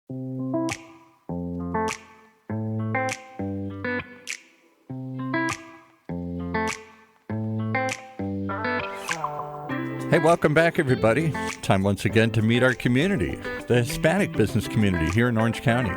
Hey, welcome back, everybody. Time once again to meet our community, the Hispanic business community here in Orange County,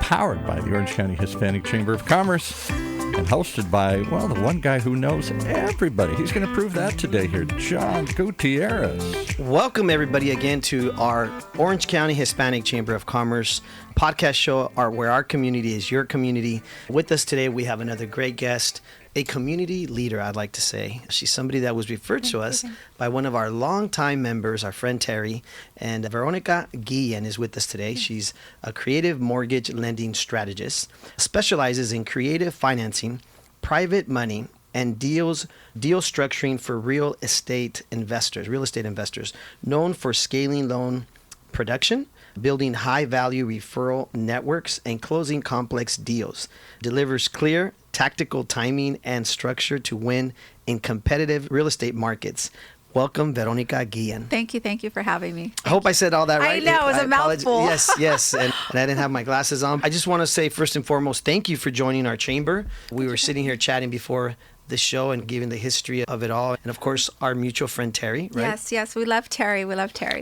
powered by the Orange County Hispanic Chamber of Commerce and hosted by, well, the one guy who knows everybody. He's going to prove that today here, John Gutierrez. Welcome, everybody, again to our Orange County Hispanic Chamber of Commerce podcast show, where our community is your community. With us today, we have another great guest, a community leader, I'd like to say. She's somebody that was referred to us by one of our longtime members, our friend Terry, and Veronica Guillen is with us today. She's a creative mortgage lending strategist, specializes in creative financing, private money, and deal structuring for real estate investors, known for scaling loan production, building high-value referral networks, and closing complex deals. Delivers clear, tactical timing and structure to win in competitive real estate markets. Welcome, Veronica Guillen. Thank you for having me. I hope I said all that right. I know, it was a mouthful. Yes, and I didn't have my glasses on. I just want to say, first and foremost, thank you for joining our chamber. We were sitting here chatting before the show and giving the history of it all. And of course, our mutual friend, Terry, right? Yes. We love Terry.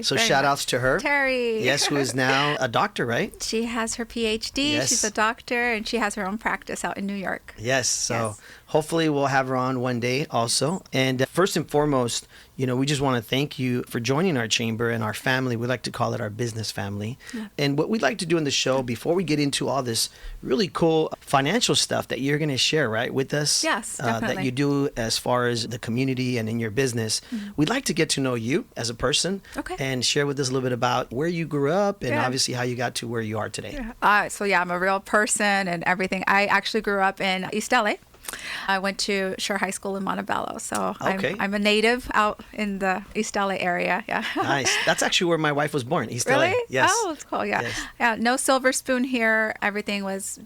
So shout outs to her. Terry. Yes, who is now a doctor, right? She has her PhD. Yes. She's a doctor, and she has her own practice out in New York. Yes. So hopefully we'll have her on one day also. And first and foremost, we just want to thank you for joining our chamber and our family. We like to call it our business family. Yeah. And what we'd like to do in the show, before we get into all this really cool financial stuff that you're going to share, right, with us. Yes, definitely. That you do as far as the community and in your business. Mm-hmm. We'd like to get to know you as a person. Okay. And share with us a little bit about where you grew up and obviously how you got to where you are today. Yeah. I'm a real person and everything. I actually grew up in East LA. I went to Shore High School in Montebello, so I'm a native out in the East LA area. Yeah. Nice. That's actually where my wife was born, East LA. Really? Yes. Oh, that's cool. Yeah. Yes. Yeah. No silver spoon here. Everything was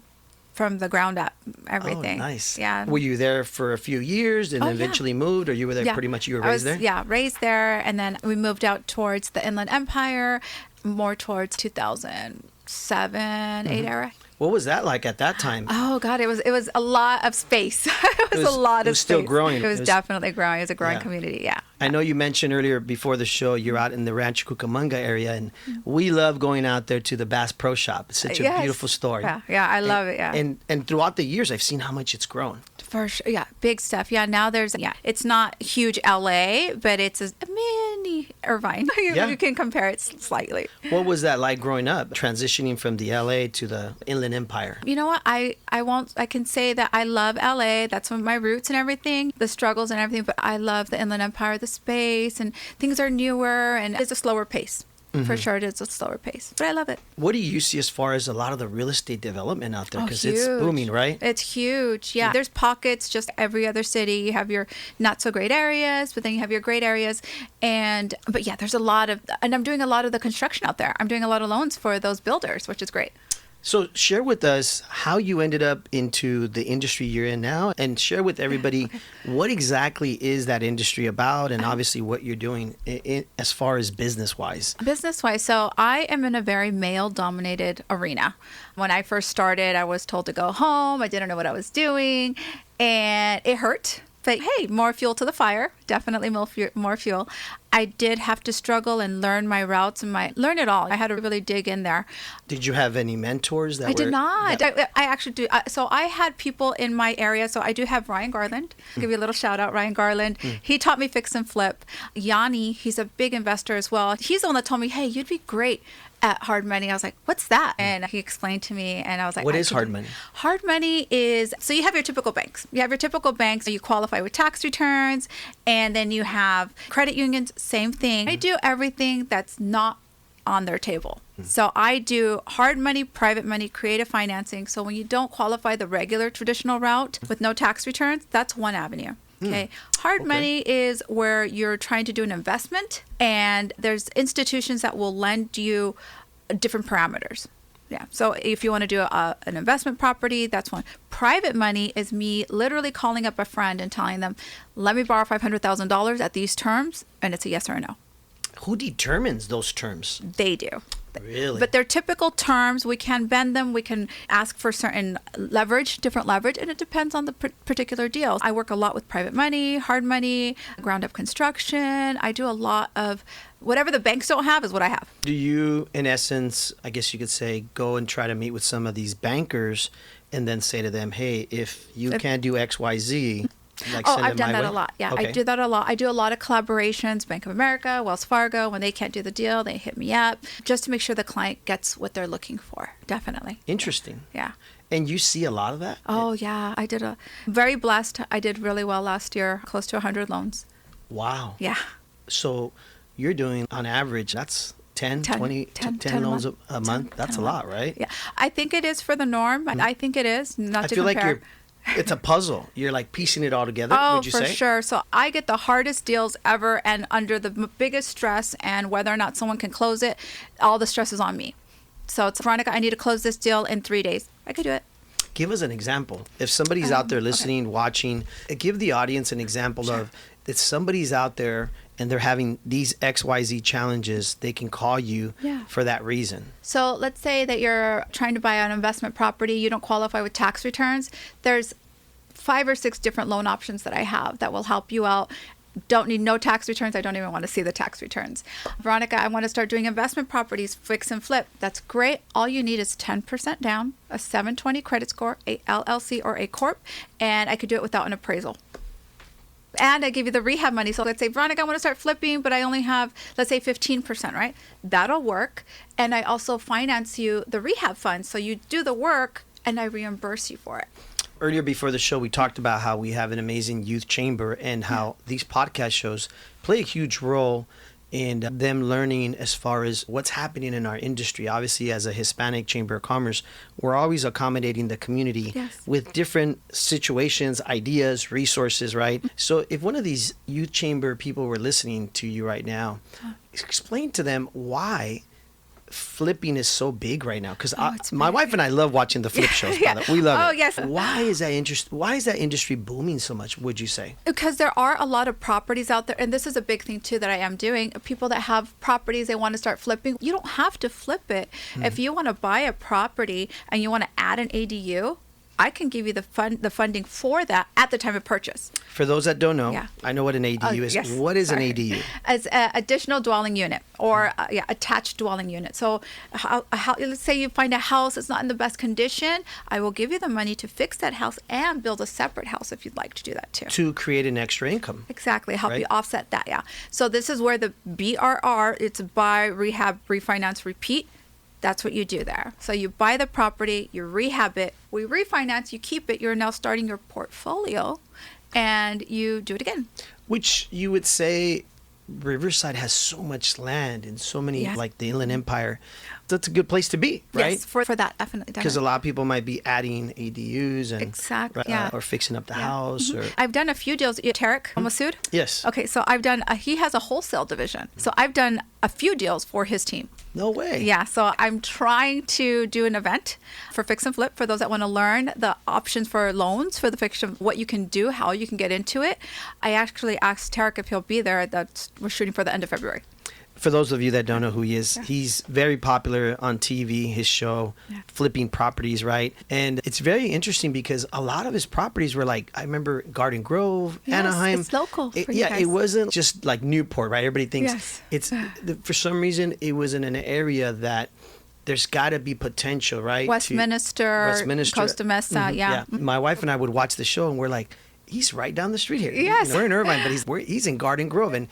from the ground up. Everything. Oh, nice. Yeah. Were you there for a few years and eventually moved, or you were there pretty much? You were raised there. Yeah, raised there, and then we moved out towards the Inland Empire, more towards 2007, 8 era. What was that like at that time? Oh God, it was a lot of space. it was a lot of space. It was still growing. It was definitely growing. It was a growing community. Yeah. I know you mentioned earlier before the show you're out in the Rancho Cucamonga area, and we love going out there to the Bass Pro Shop. It's such a beautiful store. Yeah, I love it. Yeah. And throughout the years, I've seen how much it's grown. For sure. Yeah, big stuff. Yeah, now it's not huge LA, but it's a mini Irvine. You can compare it slightly. What was that like growing up, transitioning from the LA to the Inland Empire? You know what? I can say that I love LA. That's one of my roots and everything, the struggles and everything, but I love the Inland Empire, the space, and things are newer, and it's a slower pace. Mm-hmm. For sure, it's a slower pace, but I love it. What do you see as far as a lot of the real estate development out there? Because it's booming, right? It's huge. Yeah. There's pockets, just every other city. You have your not so great areas, but then you have your great areas. But there's a lot of, and I'm doing a lot of the construction out there. I'm doing a lot of loans for those builders, which is great. So share with us how you ended up into the industry you're in now, and share with everybody what exactly is that industry about, and obviously what you're doing as far as business-wise. Business-wise, so I am in a very male-dominated arena. When I first started, I was told to go home. I didn't know what I was doing, and it hurt. But hey, more fuel to the fire. Definitely more fuel. I did have to struggle and learn my routes and learn it all. I had to really dig in there. Did you have any mentors? I did not. I actually do. So I had people in my area. So I do have Ryan Garland. I'll give you a little shout out, Ryan Garland. He taught me fix and flip. Yanni, he's a big investor as well. He's the one that told me, hey, you'd be great at hard money. I was like, what's that? And he explained to me, and I was like, what is hard money? Hard money is, so you have your typical banks. You qualify with tax returns, and then you have credit unions, same thing. I do everything that's not on their table. So I do hard money, private money, creative financing. So when you don't qualify the regular traditional route with no tax returns, that's one avenue. Okay. Hard money is where you're trying to do an investment, and there's institutions that will lend you different parameters. Yeah. So if you want to do an investment property, that's one. Private money is me literally calling up a friend and telling them, let me borrow $500,000 at these terms, and it's a yes or a no. Who determines those terms? They do. Really? But they're typical terms. We can bend them. We can ask for certain leverage, different leverage, and it depends on the particular deal. I work a lot with private money, hard money, ground up construction. I do a lot of whatever the banks don't have is what I have. Do you, in essence, I guess you could say, go and try to meet with some of these bankers and then say to them, hey, if you can't do X, Y, Z, like send I've them done my that way? a lot. Yeah, Okay. I do that a lot. I do a lot of collaborations, Bank of America, Wells Fargo. When they can't do the deal, they hit me up just to make sure the client gets what they're looking for. Definitely. Interesting. Yeah. And you see a lot of that? Oh, yeah. I did very blessed. I did really well last year, close to 100 loans. Wow. Yeah. So you're doing, on average, that's 10 loans a month. That's a lot, right? Yeah. I think it is for the norm. I think it is. Not I to feel compare. like it's a puzzle. You're like piecing it all together, Oh, would you for say? sure. So I get the hardest deals ever, and under the biggest stress, and whether or not someone can close it, all the stress is on me. So it's, Veronica, I need to close this deal in 3 days. I could do it. Give us an example. If somebody's out there listening, watching, give the audience an example of if somebody's out there and they're having these XYZ challenges, they can call you for that reason. So let's say that you're trying to buy an investment property, you don't qualify with tax returns. There's 5 or 6 different loan options that I have that will help you out. Don't need no tax returns. I don't even want to see the tax returns. Veronica, I want to start doing investment properties, fix and flip. That's great. All you need is 10% down, a 720 credit score, a LLC or a corp, and I could do it without an appraisal. And I give you the rehab money. So let's say, Veronica, I want to start flipping, but I only have, let's say 15%, right? That'll work. And I also finance you the rehab fund. So you do the work and I reimburse you for it. Earlier before the show, we talked about how we have an amazing youth chamber and how these podcast shows play a huge role in them learning as far as what's happening in our industry. Obviously, as a Hispanic Chamber of Commerce, we're always accommodating the community with different situations, ideas, resources, right? So if one of these youth chamber people were listening to you right now, explain to them why flipping is so big right now, because my wife and I love watching the flip shows. By the way. We love it. Oh, yes. Why is that industry booming so much, would you say? Because there are a lot of properties out there, and this is a big thing too that I am doing. People that have properties, they want to start flipping. You don't have to flip it. If you want to buy a property and you want to add an ADU, I can give you the funding for that at the time of purchase. For those that don't know, I know what an ADU is. Yes. What is an ADU? As an additional dwelling unit or attached dwelling unit. So let's say you find a house that's not in the best condition. I will give you the money to fix that house and build a separate house if you'd like to do that too. To create an extra income. Exactly. Help you offset that. Yeah. So this is where the BRR, it's buy, rehab, refinance, repeat. That's what you do there. So you buy the property, you rehab it, we refinance, you keep it, you're now starting your portfolio, and you do it again. Which you would say Riverside has so much land and so many, like the Inland Empire. That's a good place to be, right? Yes, for that, definitely. Because a lot of people might be adding ADUs and or fixing up the house. Or I've done a few deals. Tarek Masood? Yes. Okay, so I've done, he has a wholesale division. So I've done a few deals for his team. No way. Yeah, so I'm trying to do an event for Fix and Flip for those that want to learn the options for loans for the fix of what you can do, how you can get into it. I actually asked Tarek if he'll be there. We're shooting for the end of February. For those of you that don't know who he is, he's very popular on TV, his show, Flipping Properties, right? And it's very interesting because a lot of his properties were like, I remember Garden Grove, Anaheim. It's local. For you guys. It wasn't just like Newport, right? Everybody thinks it's, for some reason, it was in an area that there's got to be potential, right? Westminster, Costa Mesa, My wife and I would watch the show and we're like, he's right down the street here. Yes. We're in Irvine, but he's in Garden Grove. And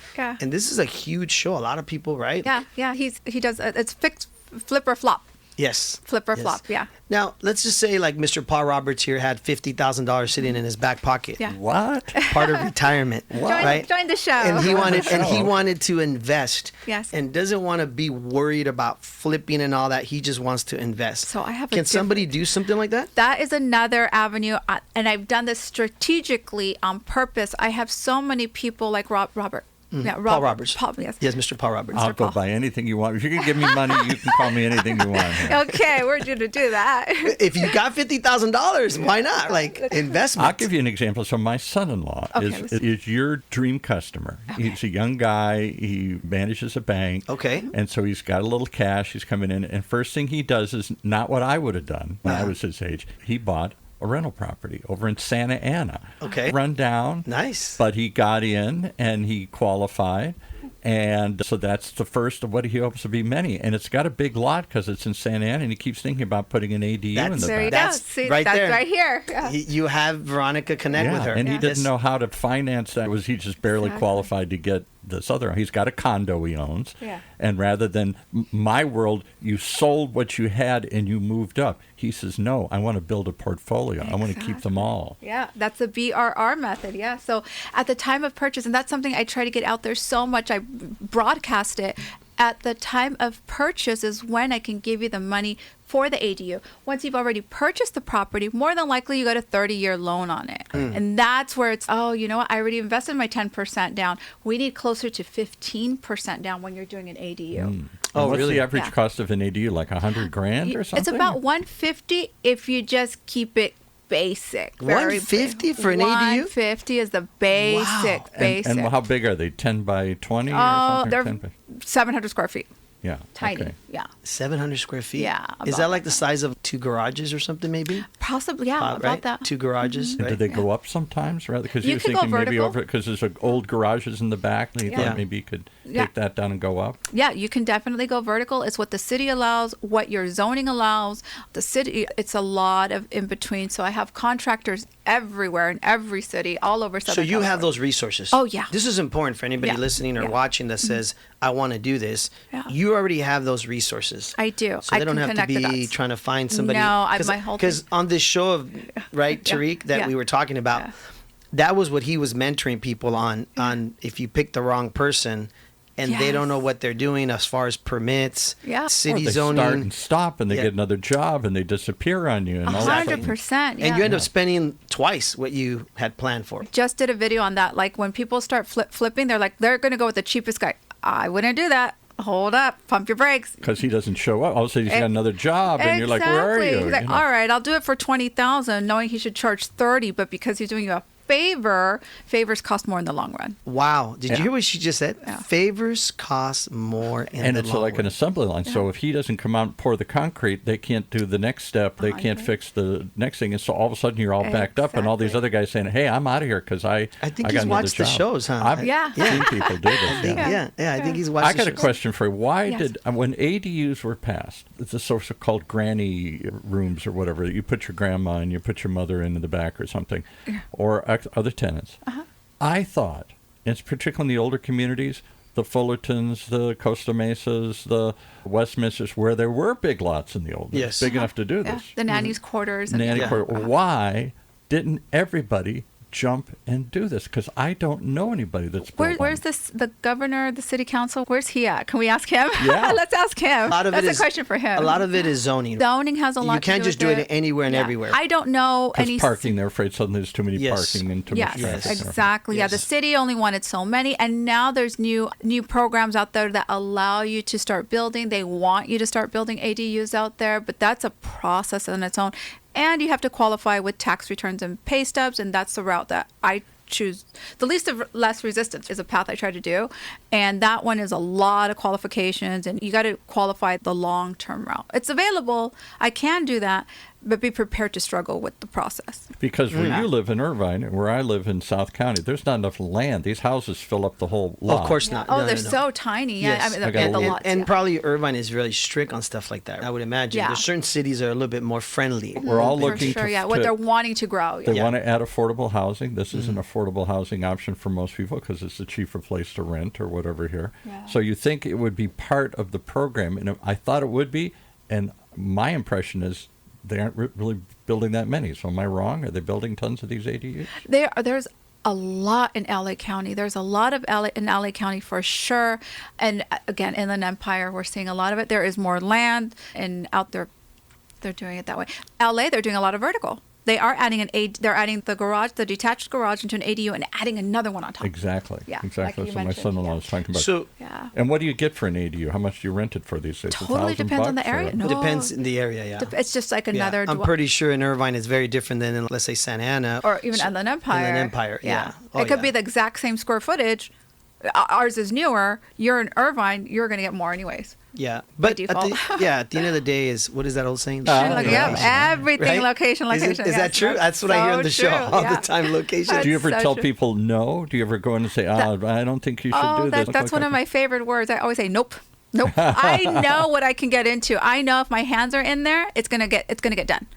this is a huge show. A lot of people, right? Yeah. He does, it's fix, flip or flop. Yes. Flip or flop, Now, let's just say like Mr. Paul Roberts here had $50,000 sitting in his back pocket. Yeah. What? Part of retirement. Right? Join the show. And he wanted to invest. Yes. And doesn't want to be worried about flipping and all that. He just wants to invest. So I have Can somebody do something like that? That is another avenue, and I've done this strategically on purpose. I have so many people like Robert. Yeah, Paul Roberts. Yes. Yes, Mr. Paul Roberts. I'll go Paul. buy anything you want. If you can give me money, you can call me anything you want. Okay, we're going to do that. If you got $50,000, why not? Like investment. I'll give you an example. So my son-in-law is your dream customer. Okay. He's a young guy. He manages a bank. Okay. And so he's got a little cash. He's coming in. And first thing he does is not what I would have done when I was his age. He bought a rental property over in Santa Ana. Okay. Run down. Nice. But he got in and he qualified. And so that's the first of what he hopes to be many. And it's got a big lot because it's in Santa Ana, and he keeps thinking about putting an ADU in the There you back. go. That's See, right that's there. right here. Yeah. You have Veronica connect with her. And he Yeah. didn't know how to finance that. He just barely Exactly. qualified to get this other. He's got a condo he owns. Yeah. And rather than my world, you sold what you had and you moved up. He says, no, I want to build a portfolio. I want to keep them all. Yeah, that's the BRR method. Yeah. So at the time of purchase, and that's something I try to get out there so much, I broadcast it. At the time of purchase is when I can give you the money for the ADU. Once you've already purchased the property, more than likely you got a 30-year loan on it. And that's where it's, oh, you know what? I already invested my 10% down. We need closer to 15% down when you're doing an ADU. Oh, What's really? the average Yeah. cost of an ADU? Like $100,000 or something? It's about $150 if you just keep it basic. Very $150 for an ADU? $150 is the basic. Wow. Basic. And how big are they? 10 by 20 or Oh, something? they're 10 by... 700 square feet. Yeah. Tiny. Okay. Yeah. 700 square feet. Yeah, Is about that like the size of 2 garages or something, maybe? Possibly, yeah, about Right? that. 2 garages. And right? do they go up sometimes? Rather, because You you were could go thinking maybe vertical. over because there's old garages in the back, and you Yeah. thought maybe you could Yeah. take that down and go up. Yeah, you can definitely go vertical. It's what the city allows, what your zoning allows. The city, it's a lot of in between. So I have contractors everywhere in every city, all over Southern So you have California. those resources. Oh, yeah. This is important for anybody Yeah. listening or Yeah. watching that says, I want to do this. Yeah. You already have those resources. I do. So they I don't can have to connect the be dots. trying to find somebody. No, my whole Because thing- on this show of, right, Yeah. Tariq, that Yeah. we were talking about, Yeah. that was what he was mentoring people on if you pick the wrong person and they don't Yes. know what they're doing as far as permits, Yeah. Or city Or they zoning. start and stop, and they Yeah. get another job, and they disappear on you, and all that. 100%. Yeah. And you end up spending twice what you had planned for. Just did a video on that. Like when people start flipping, they're like, they're going to go with the cheapest guy. I wouldn't do that. Hold up, pump your brakes. Because he doesn't show up. All of a sudden, he's got another job, and you're like, where are you? He's like, You know? all right, I'll do it for $20,000, knowing he should charge $30, but because he's doing you a favor, favors cost more in the long run. Wow. Did you hear what she just said? Yeah. Favors cost more in And the it's long like run. an assembly line. So if he doesn't come out and pour the concrete, they can't do the next step. They can't fix the next thing. And so all of a sudden you're all backed up, and all these Exactly. other guys saying, hey, I'm out of here because I I think got he's another watched the job." shows, huh? I've Yeah. seen people do this. I think, yeah. yeah, I think he's watched I got the a shows. question for you. Why Yes. did when ADUs were passed, the so-called granny rooms or whatever, you put your grandma and you put your mother in the back or something, or other tenants? I thought, it's particularly in the older communities, the Fullertons, the Costa Mesas, the Westminsters, where there were big lots in the old days, Yes. big enough to do Yeah. this. The nanny's quarters. And Nanny Yeah. quarter. Why didn't everybody jump and do this? Because I don't know anybody that's built Where's one. the governor, the city council? Where's he at? Can we ask him? Yeah. Let's ask him. A lot of That's it a is question for him. A lot of it is zoning. Zoning has a lot You can't to do just with do it anywhere and everywhere. I don't know Because any parking, they're afraid suddenly there's too many Yes. parking and too Yes, much traffic. Yes. exactly. Yeah, the Yes. city only wanted so many, and now there's new programs out there that allow you to start building. They want you to start building ADUs out there, but that's a process on its own, and you have to qualify with tax returns and pay stubs, and that's the route that I choose. The least of less resistance is a path I try to do, and that one is a lot of qualifications, and you got to qualify the long-term route. It's available. I can do that, but be prepared to struggle with the process. Because where you live in Irvine, and where I live in South County, there's not enough land. These houses fill up the whole lot. Of course not. Oh, No, they're no, no. so tiny. Yeah, Yes. I mean, I got and the a little- lots. And yeah. probably Irvine is really strict on stuff like that. I would imagine. Yeah. There's certain cities that are a little bit more friendly. We're all For looking sure, to, yeah. What to- they're wanting to grow. they Yeah. want to add affordable housing. This is an affordable housing option for most people because it's a cheaper place to rent or whatever here. Yeah. So you think it would be part of the program, and I thought it would be, and my impression is they aren't really building that many. So am I wrong? Are they building tons of these ADUs? There's a lot in LA County. There's a lot of in LA County for sure. And again, Inland Empire, we're seeing a lot of it. There is more land, and out there, they're doing it that way. LA, they're doing a lot of vertical. They are adding they're adding the garage, the detached garage into an ADU and adding another one on top. Exactly. Yeah, Exactly. like you That's what my mentioned, son-in-law was talking about. So, Yeah. And what do you get for an ADU? How much do you rent it for these days? Totally depends on the $1,000 area. or- No. it depends in the area, yeah. It's just like Yeah, another I'm pretty sure in Irvine it's very different than in, let's say, Santa Ana. or even Inland Empire. Inland Empire, yeah. Oh, it could yeah. be the exact same square footage. Ours is newer. You're in Irvine. You're going to get more anyways. Yeah, but at default. the end of the day, what is that old saying? Yeah, everything Right? location. Is Yes, that true? That's what I hear on the show true, all yeah. the time. Location. Do you ever so tell true. people no? Do you ever go in and say, I don't think you should do this? That's one of my favorite words. I always say nope. Nope. I know what I can get into. I know if my hands are in there, it's gonna get done.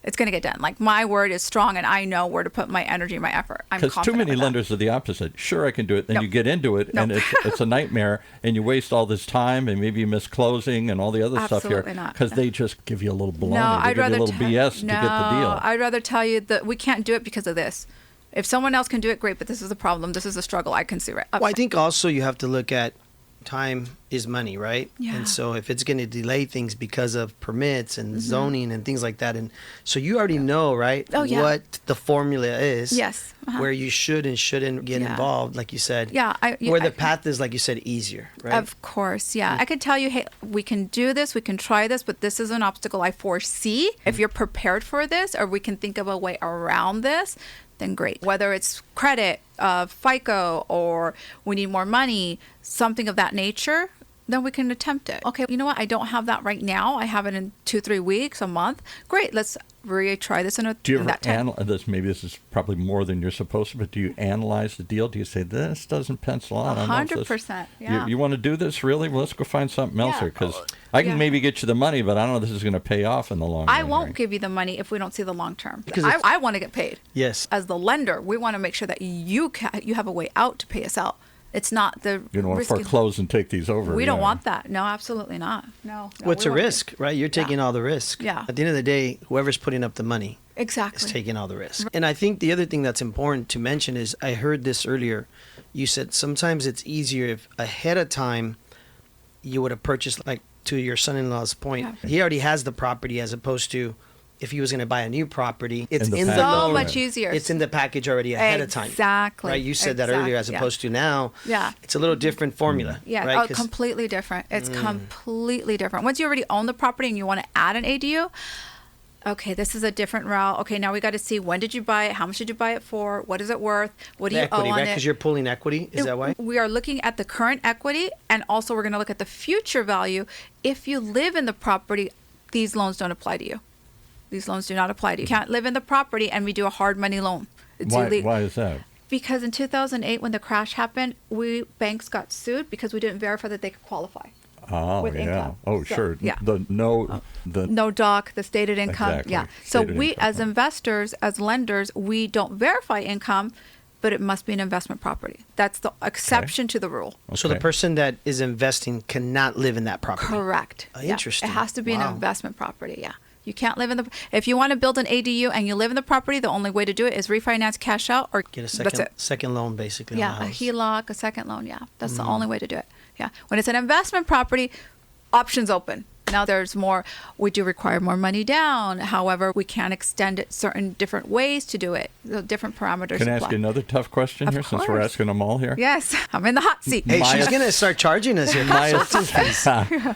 It's gonna get done. Like my word is strong, and I know where to put my energy, my effort. I'm Because too confident many with that. lenders are the opposite. Sure, I can do it. Then No. you get into it, and No. it's a nightmare, and you waste all this time, and maybe you miss closing and all the other stuff here. Absolutely not. Because they just give you a little baloney. No, They I'd give rather you a little BS to get the deal. I'd rather tell you that we can't do it because of this. If someone else can do it, great. But this is a problem. This is a struggle. I can see right. Well, I think also you have to look at time is money, right? Yeah. And so if it's going to delay things because of permits and zoning and things like that, and so you already know, right? Oh, yeah. What the formula is. Yes. Where you should and shouldn't get Yeah. involved, like you said. Yeah, where the path is, like you said, easier, right? Of course, yeah. I could tell you, hey, we can do this, we can try this, but this is an obstacle I foresee. If you're prepared for this, or we can think of a way around this, then great. Whether it's credit, FICO, or we need more money, something of that nature, then we can attempt it. Okay, you know what? I don't have that right now. I have it in 2-3 weeks, a month. Great, let's retry this in Do you ever that time. analyze this? Maybe this is probably more than you're supposed to, but do you analyze the deal? Do you say, this doesn't pencil out? I don't know if this- 100%, yeah. You want to do this, really? Well, let's go find something else Yeah. here, because I can Yeah. maybe get you the money, but I don't know if this is going to pay off in the long run. I won't right? give you the money if we don't see the long term. Because I want to get paid. Yes. As the lender, we want to make sure that you have a way out to pay us out. It's not the You don't want to risky- foreclose and take these over. We don't yeah. want that. No, absolutely not. No. What's we a want risk, right? You're taking all the risk. Yeah. At the end of the day, whoever's putting up the money is Exactly. taking all the risk. And I think the other thing that's important to mention is I heard this earlier. You said sometimes it's easier if ahead of time you would have purchased, like to your son-in-law's point, Yeah. he already has the property as opposed to if he was going to buy a new property. It's In the in the package. So loan. much easier. It's in the package already ahead of time. Exactly. Right? You said that earlier as Exactly, yeah. opposed to now. Yeah. It's a little different formula. Yeah, Right? 'Cause- completely different. It's completely different. Once you already own the property and you want to add an ADU, okay, this is a different route. Okay, now we got to see, when did you buy it? How much did you buy it for? What is it worth? What do the you equity, owe on right? it? Because you're pulling equity. Is that why? We are looking at the current equity, and also we're going to look at the future value. If you live in the property, these loans don't apply to you. These loans do not apply to you. You can't live in the property, and we do a hard money loan. It's illegal. Why is that? Because in 2008, when the crash happened, banks got sued because we didn't verify that they could qualify. Oh, With yeah. income. Oh, So, sure. yeah. The No doc, the stated income. Exactly. Yeah. So Stated we, income. as investors, as lenders, we don't verify income, but it must be an investment property. That's the exception to the rule. So the Okay. person that is investing cannot live in that property. Correct. Oh, Yeah. interesting. It has to be Wow. an investment property. Yeah. You can't live in if you want to build an ADU and you live in the property, the only way to do it is refinance, cash out, or Get a that's second it. second loan basically. Yeah, on a the house. HELOC, a second loan. Yeah, that's the only way to do it. Yeah, when it's an investment property, options open. Now there's more. We do require more money down. However, we can extend it certain different ways to do it. The different parameters. Can I ask apply. you another tough question Of here, since we're course. asking them all here? Yes, I'm in the hot seat. Hey, Maya- she's gonna start charging us here. Consulting fees.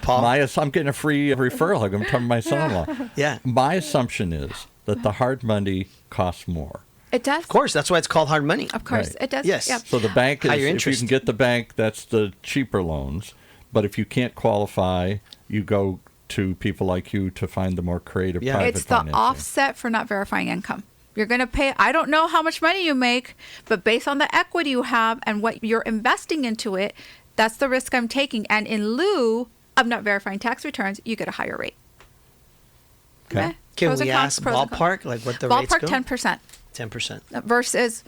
Paul. I'm getting a free referral. I'm telling my son-in-law. Yeah. My assumption is that the hard money costs more. It does. Of course, that's why it's called hard money. Of course, Right. it does. Yes. Yeah. So the bank is, Higher if you interest. can get the bank, that's the cheaper loans. But if you can't qualify, you go to people like you to find the more creative Yeah. private It's the financing. offset for not verifying income. You're going to pay, I don't know how much money you make, but based on the equity you have and what you're investing into it, that's the risk I'm taking. And in lieu of not verifying tax returns, you get a higher rate. Okay. Can Pros and we cons, ask pros and cons. ballpark, like what the rates Ballpark go? 10% 10%. versus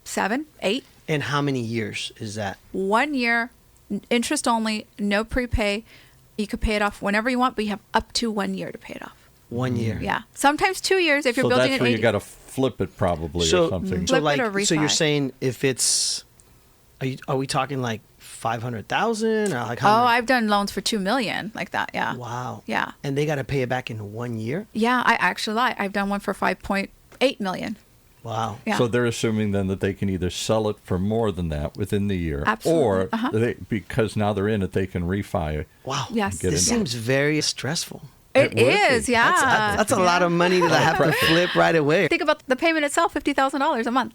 7, 8, And how many years is that? 1 year, interest only, no prepay. You could pay it off whenever you want, but you have up to 1 year to pay it off. 1 year. Yeah. Sometimes 2 years if you're So building that's an where you 80. got to flip it probably or So, something. so Flip it like, or so you're refi. saying if it's, are we talking like 500,000 or like Oh, how many? I've done loans for 2 million like that. Yeah. Wow. Yeah. And they got to pay it back in 1 year? Yeah, I actually lie. I've done one for $8 million. Wow. Yeah. So they're assuming then that they can either sell it for more than that within the year, Absolutely. or because now they're in it, they can refi. Wow. Yes. Get This in. seems very stressful. It It would is, be. yeah. That's a lot of money to have to flip right away. Think about the payment itself, $50,000 a month.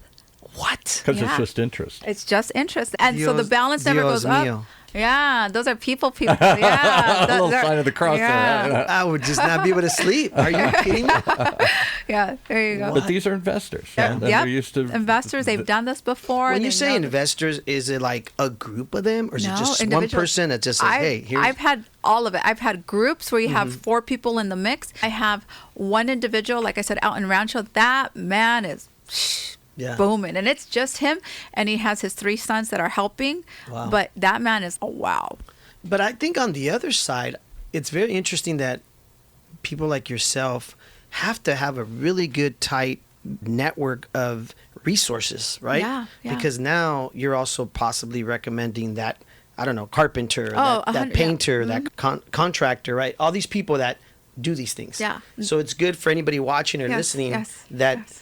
What? Because it's Yeah. just interest. It's just interest. And so the Dios- balance never Dios goes up. mío. Yeah, those are people. Yeah. A little sign of the cross yeah. there. I would just not be able to sleep. Are you kidding me? Yeah, there you go. But these are investors. Yeah. And Yep. they're used to Investors, they've done this before. When they you say know- investors, is it like a group of them, or is No, it just one individuals. person that just says, "Hey, here's"? I've had all of it. I've had groups where you have 4 people in the mix. I have one individual, like I said, out in Rancho. That man is Yeah. booming, and it's just him. And he has his 3 sons that are helping. Wow. But that man is wow. But I think on the other side, it's very interesting that people like yourself have to have a really good, tight network of resources, right? Yeah, yeah. Because now you're also possibly recommending that, I don't know, carpenter, Oh, that 100 yeah. painter, that contractor, right? All these people that do these things. Yeah. So it's good for anybody watching or Yes, listening yes, that yes.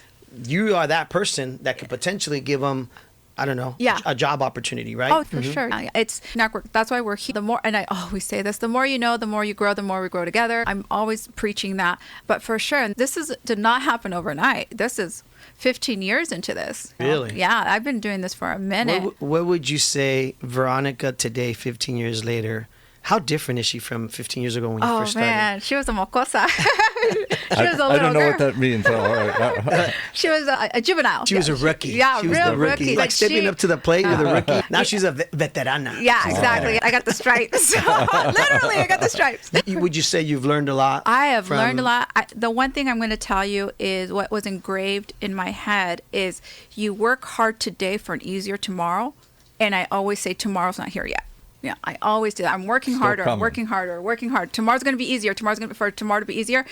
you are that person that could potentially give them, I don't know, Yeah. a job opportunity, right? Oh, for sure. It's network. That's why we're here. The more, and I always say this, the more you know, the more you grow, the more we grow together. I'm always preaching that. But for sure, and this did not happen overnight. This is 15 years into this. Really? Yeah, I've been doing this for a minute. What would you say, Veronica, today, 15 years later? How different is she from 15 years ago when you Oh, first started? man. She was a mocosa. She was a little I don't know girl. what that means. Oh, all right. She was a juvenile. She was a rookie. Yeah, she was real the rookie. rookie. Like stepping she- up to the plate with a rookie. Now she's a veterana. Yeah, exactly. I got the stripes. Literally, I got the stripes. Would you say you've learned a lot? I have from- learned a lot. The one thing I'm going to tell you is what was engraved in my head is you work hard today for an easier tomorrow. And I always say tomorrow's not here yet. Yeah, I always do that. I'm working Still harder, coming. working harder, working hard. Tomorrow's going to be easier. For tomorrow to be easier.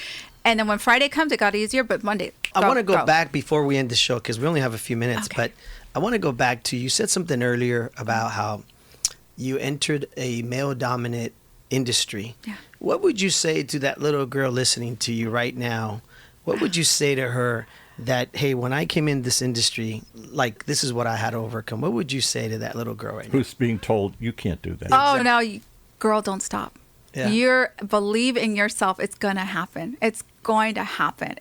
And then when Friday comes, it got easier. But Monday, I want to go back before we end the show because we only have a few minutes. Okay. But I want to go back to, you said something earlier about how you entered a male-dominant industry. Yeah. What would you say to that little girl listening to you right now? What would you say to her that, hey, when I came in this industry, like, this is what I had to overcome? What would you say to that little girl right now? Who's being told you can't do that? Oh, no, girl, don't stop. Yeah. Believe in yourself. It's going to happen. It's going to happen.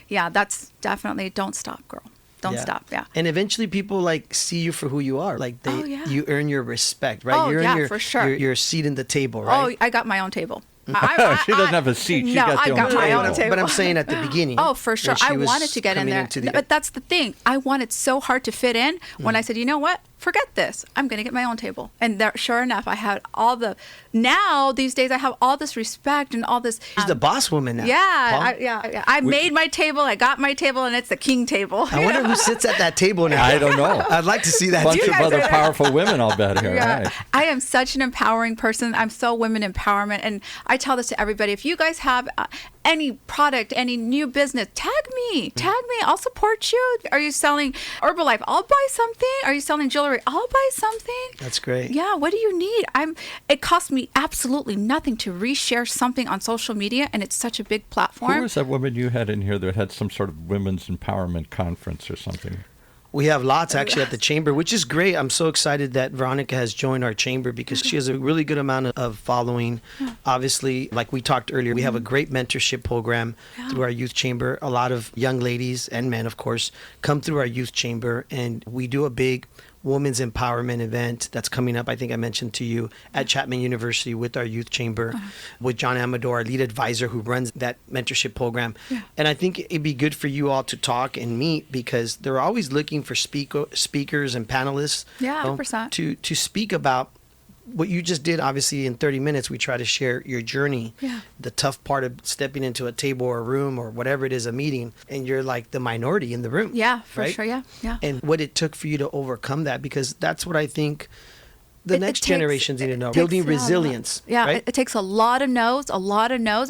That's definitely, don't stop, girl. Don't stop. Yeah. And eventually people like see you for who you are. Like Oh, yeah. you earn your respect, right? Oh, you earn yeah, your, for sure. your seat in the table, right? Oh, I got my own table. She doesn't have a seat. She no, got I the got own my table. own table. But I'm saying at the beginning. Oh, for sure. when she I was wanted to get in coming there. into the- But that's the thing. I wanted so hard to fit in when I said, you know what? Forget this. I'm going to get my own table. And there, sure enough, I had now these days I have all this respect and all this. She's the boss woman now. Yeah. Paul. I made my table. I got my table and it's the king table. I wonder who sits at that table now. I don't know. I'd like to see that. Bunch too. of other powerful women, I'll bet here. Yeah. Right. I am such an empowering person. I'm so women empowerment. And I tell this to everybody. If you guys have any product, any new business, tag me. I'll support you. Are you selling Herbalife? I'll buy something. Are you selling jewelry? I'll buy something. That's great. Yeah. What do you need? It costs me absolutely nothing to reshare something on social media. And it's such a big platform. Who was that woman you had in here that had some sort of women's empowerment conference or something? We have lots actually at the chamber, which is great. I'm so excited that Veronica has joined our chamber because she has a really good amount of following. Obviously, like we talked earlier, we have a great mentorship program through our youth chamber. A lot of young ladies and men, of course, come through our youth chamber, and we do a big women's empowerment event that's coming up. I think I mentioned to you at Chapman University with our youth chamber with John Amador, our lead advisor who runs that mentorship program. And I think it'd be good for you all to talk and meet because they're always looking for speakers and panelists Yeah, 100%. to speak about what you just did. Obviously in 30 minutes we try to share your journey, the tough part of stepping into a table or a room or whatever it is, a meeting, and you're like the minority in the room. Yeah, for right? sure. Yeah. And what it took for you to overcome that, because that's what I think the It next takes- generations need to know. it Building takes, resilience. Yeah, right? it takes a lot of no's,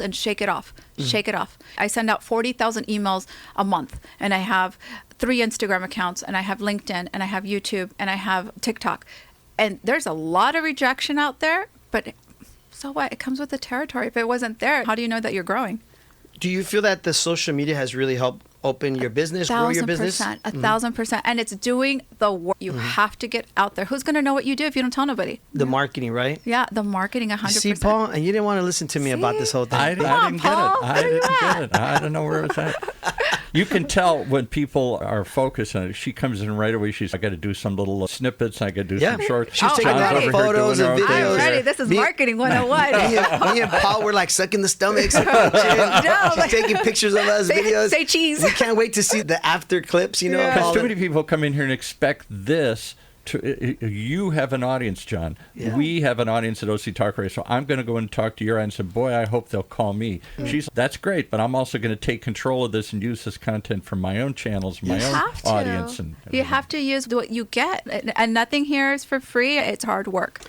and shake it off. Shake it off. I send out 40,000 emails a month, and I have 3 Instagram accounts, and I have LinkedIn, and I have YouTube, and I have TikTok. And there's a lot of rejection out there, but so what? It comes with the territory. If it wasn't there, how do you know that you're growing? Do you feel that the social media has really helped open your business, grow your business. 1,000%. And it's doing the work. You have to get out there. Who's going to know what you do if you don't tell nobody? The marketing, right? Yeah, the marketing, 100%. See, Paul, and you didn't want to listen to me about this whole thing. I didn't get it. I don't know where it's at. You can tell when people are focused on it. She comes in right away. She's, I got to do some little snippets. I got to do some shorts. She's taking photos and videos. I'm ready. This is marketing 101. Me and Paul were like sucking the stomachs. She's taking pictures of us, videos. Say cheese. We can't wait to see the after clips, you know. Because too many people come in here and expect this. You have an audience, John. Yeah. We have an audience at OC Talk Radio. So I'm going to go and talk to your audience and boy, I hope they'll call me. That's great, but I'm also going to take control of this and use this content for my own channels, my own audience. You have to use what you get. And nothing here is for free. It's hard work.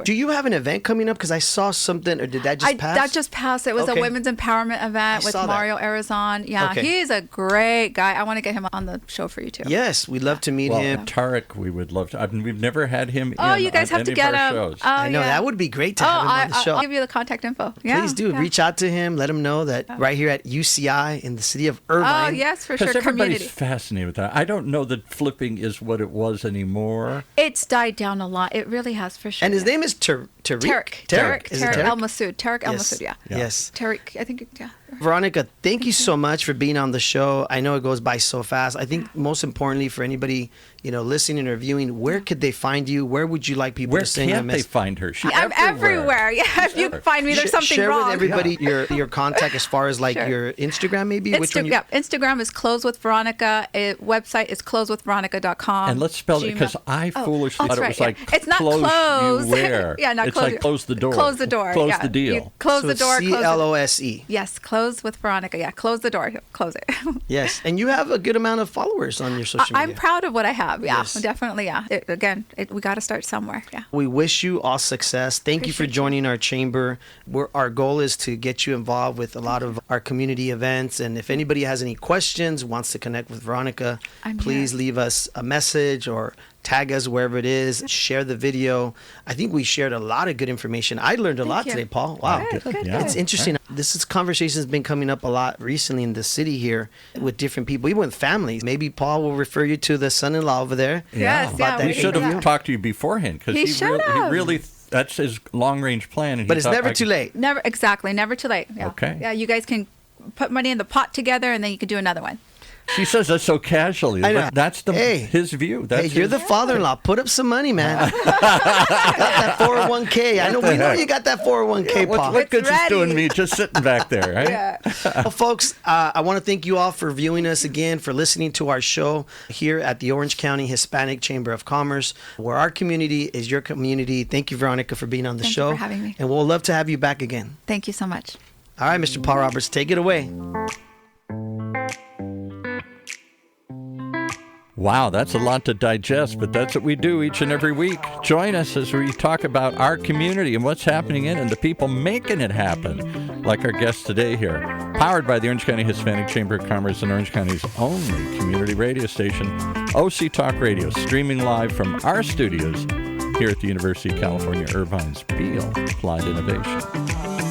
Do you have an event coming up? Because I saw something, or did that just pass? That just passed. It was a women's empowerment event with Mario Arizon. Yeah, he's a great guy. I want to get him on the show for you too. Yes, we'd love to meet him. Tarek, we would love to. We've never had him you guys have to get him. I know, that would be great to have him on the show. I'll give you the contact info. Yeah, please do. Reach out to him. Let him know that right here at UCI in the city of Irvine. Oh, yes, for sure. Because everybody's fascinated with that. I don't know that flipping is what it was anymore. It's died down a lot. It really has, for sure. And his name is Tarek El Masood. Tarek El Masood, yeah. Yes. Tarek, I think, yeah. Veronica, thank you so much for being on the show. I know it goes by so fast. I think most importantly for anybody, listening or viewing, where could they find you? Where would you like people to send you a message? Where can't they find her? I'm everywhere. Yeah, if you find me, there's something wrong. Share with everybody your contact as far as your Instagram maybe? Instagram is Close with Veronica. Website is closewithveronica.com. And let's spell it because I foolishly thought it was like it's not close. You where? Yeah, not it's close. It's like close the door. Close the door. Close the deal. Close the door. CLOSE. Yes, Close with Veronica. Yeah, close the door. Close it. Yes, and you have a good amount of followers on your social media. I'm proud of what I have. Yeah, definitely. Yeah. We got to start somewhere. Yeah. We wish you all success. Thank you for joining our chamber. Our goal is to get you involved with a lot of our community events. And if anybody has any questions, wants to connect with Veronica, please leave us a message or tag us wherever it is. Share the video. I think we shared a lot of good information. I learned a lot today, Paul. Wow. Good. It's interesting. This conversation has been coming up a lot recently in the city here with different people, even with families. Maybe Paul will refer you to the son-in-law over there. Yes, we should have talked to you beforehand because he really that's his long-range plan. But it's never too late. Never too late. Yeah. Okay. Yeah, you guys can put money in the pot together and then you can do another one. She says that so casually. That's his view. You're the father-in-law. Put up some money, man. Got that 401k. We know you got that 401k, Paul. What good's it doing me just sitting back there, right? Yeah. Well, folks, I want to thank you all for viewing us again, for listening to our show here at the Orange County Hispanic Chamber of Commerce, where our community is your community. Thank you, Veronica, for being on the show. Thank you for having me. And we'll love to have you back again. Thank you so much. All right, Mr. Paul Roberts, take it away. Wow, that's a lot to digest, but that's what we do each and every week. Join us as we talk about our community and what's happening in it and the people making it happen, like our guest today here. Powered by the Orange County Hispanic Chamber of Commerce and Orange County's only community radio station, OC Talk Radio, streaming live from our studios here at the University of California, Irvine's Beale Applied Innovation.